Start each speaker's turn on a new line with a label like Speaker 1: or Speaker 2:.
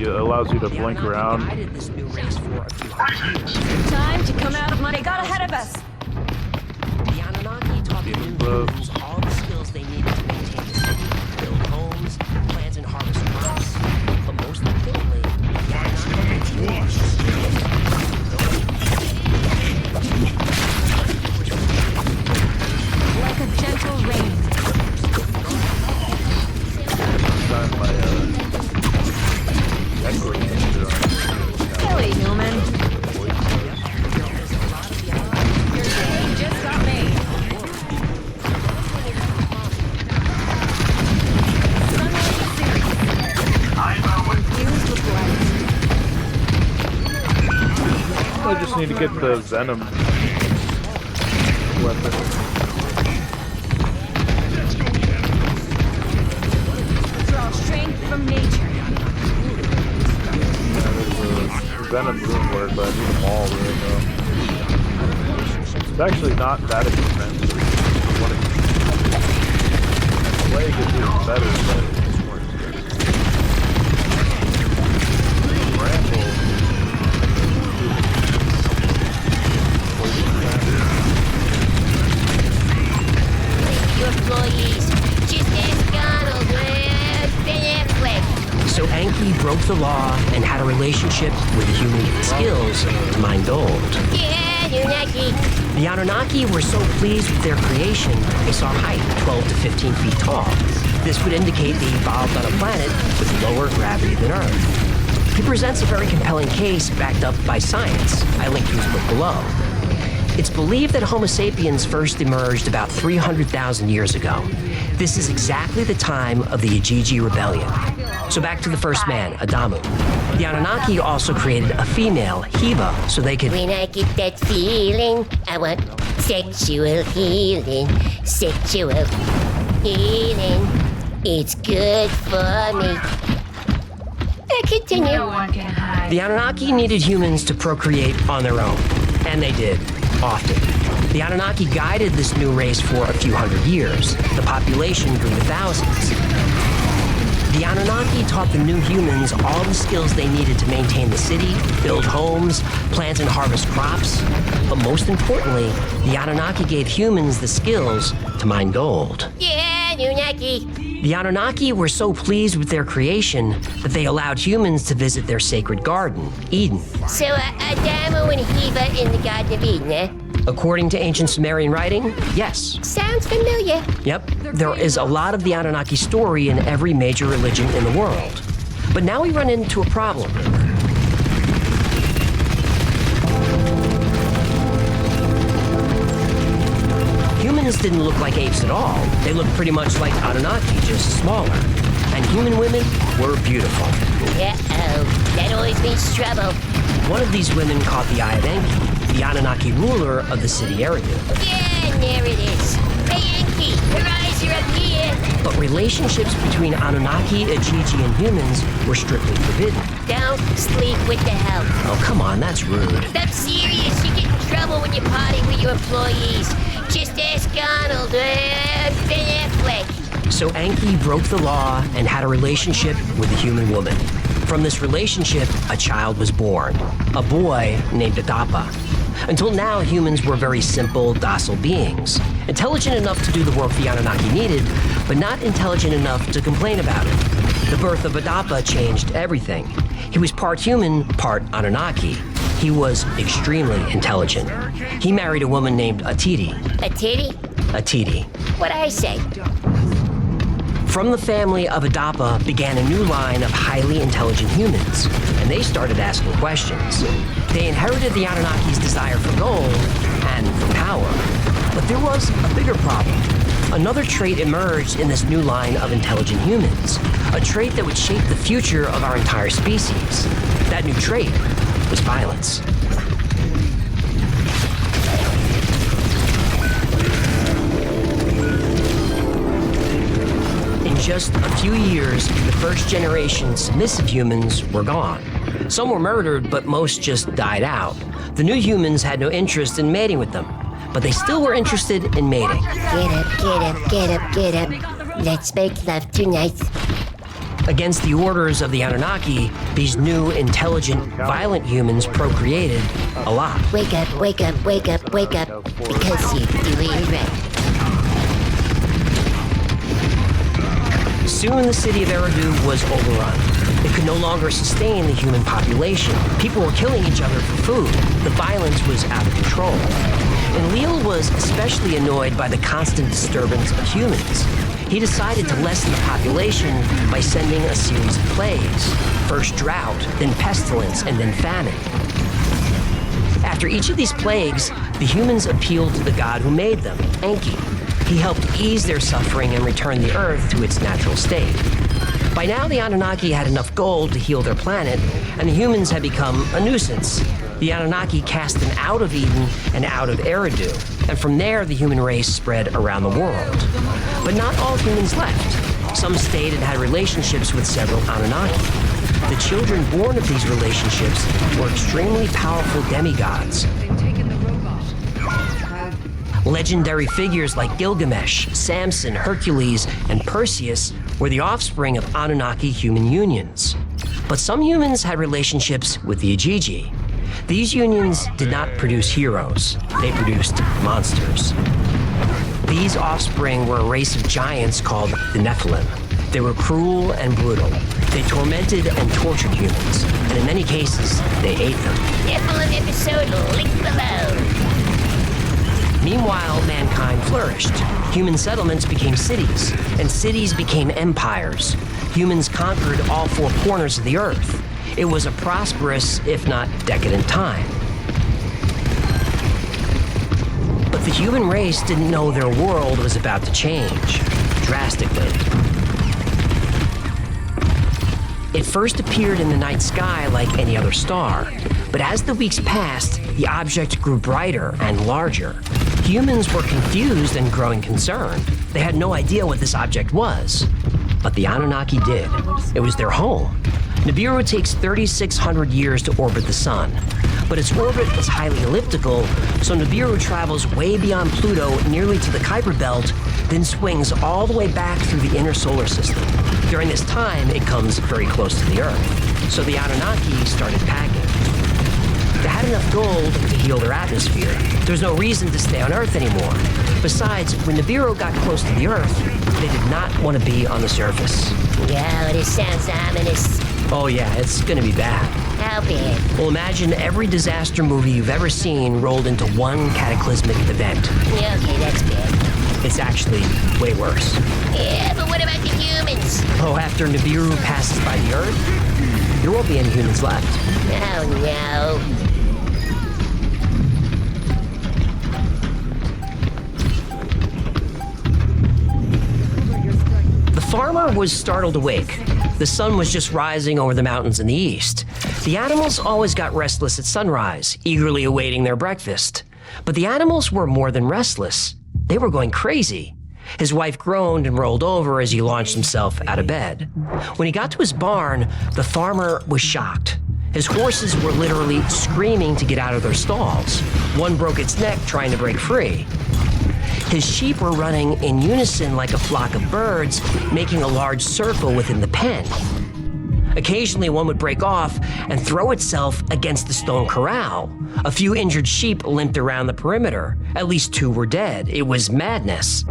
Speaker 1: it allows you to blink around.
Speaker 2: Time to come out of money. Got ahead of us.
Speaker 3: The Anunnaki taught the humans all the skills they needed to maintain the city, build homes, plant and harvest crops, but most importantly,
Speaker 2: Like a gentle rain. Silly human. Your day just got made. Confused with light.
Speaker 1: I just need to get the venom weapon.
Speaker 2: Draw strength from nature.
Speaker 1: Venom wouldn't work, but I need them all really though. It's actually not that expensive. The way it gets even better, but it just works good. Ramble.
Speaker 4: You employees, just ask Donald, Ben Affleck.
Speaker 3: so Anki broke the law and had a relationship with the human with skills to mine gold.
Speaker 4: Yeah, Anunnaki.
Speaker 3: The Anunnaki were so pleased with their creation, they saw height 12 to 15 feet tall. This would indicate they evolved on a planet with lower gravity than Earth. He presents a very compelling case backed up by science. I linked to his book below. It's believed that Homo sapiens first emerged about 300,000 years ago. This is exactly the time of the Ijiji Rebellion. So back to the first man, Adamu. The Anunnaki also created a female, Heba, so they could...
Speaker 4: When I get that feeling, I want sexual healing. Sexual healing. It's good for me. Continue.
Speaker 3: The Anunnaki needed humans to procreate on their own, and they did, often. The Anunnaki guided this new race for a few hundred years. The population grew to thousands. The Anunnaki taught the new humans all the skills they needed to maintain the city, build homes, plant and harvest crops. But most importantly, the Anunnaki gave humans the skills to mine gold.
Speaker 4: Yeah, Anunnaki.
Speaker 3: The Anunnaki were so pleased with their creation that they allowed humans to visit their sacred garden, Eden.
Speaker 4: So, Adamu and Heva in the Garden of Eden, eh?
Speaker 3: According to ancient Sumerian writing, yes.
Speaker 4: Sounds familiar.
Speaker 3: Yep, there is a lot of the Anunnaki story in every major religion in the world. But now we run into a problem. Humans didn't look like apes at all. They looked pretty much like Anunnaki, just smaller. And human women were beautiful.
Speaker 4: Uh-oh, that always means trouble.
Speaker 3: One of these women caught the eye of Enki, the Anunnaki ruler of the city Eridu.
Speaker 4: Yeah, there it is. Hey, Enki, your eyes are up here.
Speaker 3: But relationships between Anunnaki, Ijiji, and humans were strictly forbidden.
Speaker 4: Don't sleep with the help.
Speaker 3: Oh, come on, that's rude.
Speaker 4: I'm serious. You get in trouble when you're partying with your employees. Just ask Arnold, Ben Affleck.
Speaker 3: So Enki broke the law and had a relationship with a human woman. From this relationship, a child was born, a boy named Adapa. Until now, humans were very simple, docile beings, intelligent enough to do the work the Anunnaki needed, but not intelligent enough to complain about it. The birth of Adapa changed everything. He was part human, part Anunnaki. He was extremely intelligent. He married a woman named Atiti.
Speaker 4: A titty?
Speaker 3: Atiti.
Speaker 4: What'd I say?
Speaker 3: From the family of Adapa began a new line of highly intelligent humans, and they started asking questions. They inherited the Anunnaki's desire for gold and for power. But there was a bigger problem. Another trait emerged in this new line of intelligent humans, a trait that would shape the future of our entire species. That new trait was violence. In just a few years, the first generation submissive humans were gone. Some were murdered, but most just died out. The new humans had no interest in mating with them, but they still were interested in mating.
Speaker 4: Get up, get up, get up, get up. Let's make love tonight.
Speaker 3: Against the orders of the Anunnaki, these new, intelligent, violent humans procreated a lot.
Speaker 4: Wake up, wake up, wake up, wake up, because you're doing it right.
Speaker 3: Soon the city of Eridu was overrun. It could no longer sustain the human population. People were killing each other for food. The violence was out of control. And Leal was especially annoyed by the constant disturbance of humans. He decided to lessen the population by sending a series of plagues. First drought, then pestilence, and then famine. After each of these plagues, the humans appealed to the god who made them, Enki. He helped ease their suffering and return the Earth to its natural state. By now, the Anunnaki had enough gold to heal their planet, and the humans had become a nuisance. The Anunnaki cast them out of Eden and out of Eridu, and from there, the human race spread around the world. But not all humans left. Some stayed and had relationships with several Anunnaki. The children born of these relationships were extremely powerful demigods. Legendary figures like Gilgamesh, Samson, Hercules, and Perseus were the offspring of Anunnaki human unions. But some humans had relationships with the Ajiji. These unions did not produce heroes, they produced monsters. These offspring were a race of giants called the Nephilim. They were cruel and brutal. They tormented and tortured humans, and in many cases, they ate them.
Speaker 4: Nephilim episode link below.
Speaker 3: Meanwhile, mankind flourished. Human settlements became cities, and cities became empires. Humans conquered all four corners of the earth. It was a prosperous, if not decadent time. But the human race didn't know their world was about to change, drastically. It first appeared in the night sky like any other star, but as the weeks passed, the object grew brighter and larger. Humans were confused and growing concerned. They had no idea what this object was, but the Anunnaki did. It was their home. Nibiru takes 3,600 years to orbit the sun, but its orbit is highly elliptical, so Nibiru travels way beyond Pluto nearly to the Kuiper Belt, then swings all the way back through the inner solar system. During this time, it comes very close to the Earth, so the Anunnaki started packing. They had enough gold to heal their atmosphere. There was no reason to stay on Earth anymore. Besides, when Nibiru got close to the Earth, they did not want to be on the surface.
Speaker 4: Yeah, this sounds ominous.
Speaker 3: Oh yeah, it's gonna be bad.
Speaker 4: How bad?
Speaker 3: Well, imagine every disaster movie you've ever seen rolled into one cataclysmic event.
Speaker 4: Yeah, okay, that's bad.
Speaker 3: It's actually way worse.
Speaker 4: Yeah, but what about the humans?
Speaker 3: Oh, after Nibiru passes by the Earth, there won't be any humans left.
Speaker 4: Oh, no.
Speaker 3: The farmer was startled awake. The sun was just rising over the mountains in the east. The animals always got restless at sunrise, eagerly awaiting their breakfast. But the animals were more than restless. They were going crazy. His wife groaned and rolled over as he launched himself out of bed. When he got to his barn, the farmer was shocked. His horses were literally screaming to get out of their stalls. One broke its neck trying to break free. His sheep were running in unison like a flock of birds, making a large circle within the pen. Occasionally, one would break off and throw itself against the stone corral. A few injured sheep limped around the perimeter. At least 2 were dead. It was madness.